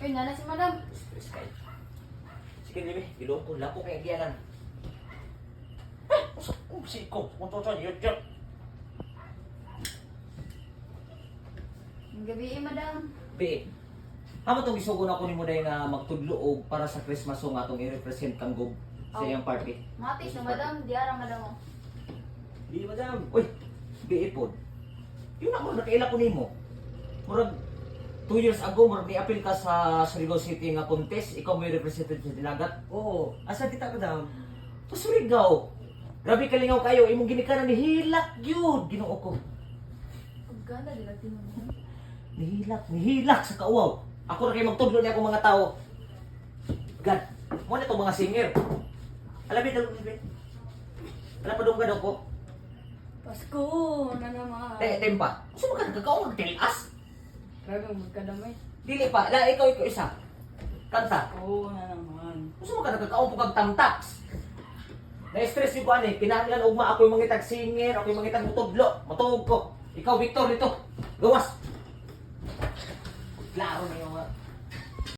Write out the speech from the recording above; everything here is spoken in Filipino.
Yun na si madam. Stress kayo. Sige, Limi. Ilong ko. Lapo kaya giyanan. Siko. Kung to sa YouTube. Ang gabi madam. Be, amo itong isugon ako ni mo dahil nga magtudlo o para sa Christmas song atong i-represent kang gob sa iyang party. Matis na madam. Diara madam oh. Di, madam. Uy, be, ipod. Yun ako, nakaila ko ni mo. Murag, 2 years ago, murag ni-appeal ka sa Surigao City nga contest. Ikaw may representative sa Dinagat. Oo. Asa kita ko daw? To Surigao. Grabe kalingaw kayo. Imong ginikanan ni Hilak yun. Ginoo ko. Ang ganda din natin mo. Nihilak sa kauaw. Ako na kayo magtudlo niya akong mga tao. God, mo na itong mga singer. Alabit, alabit. Alam pa doon ka daw ko. Pasko na naman. Tempa. Gusto mo ka nagkakaong magtilas? Grabe magkadamay. Dili pa. Ikaw isa. Kanta. Oo na naman. Gusto mo ka nagkakaong po kag tamtax? Na-stress yung ko ani. Kinahanglan ugma ako yung mangitag singer, ako yung mangitag mutudlo. Matungog ko. Ikaw, Victor, dito. Gawas. Klaro na yung mga...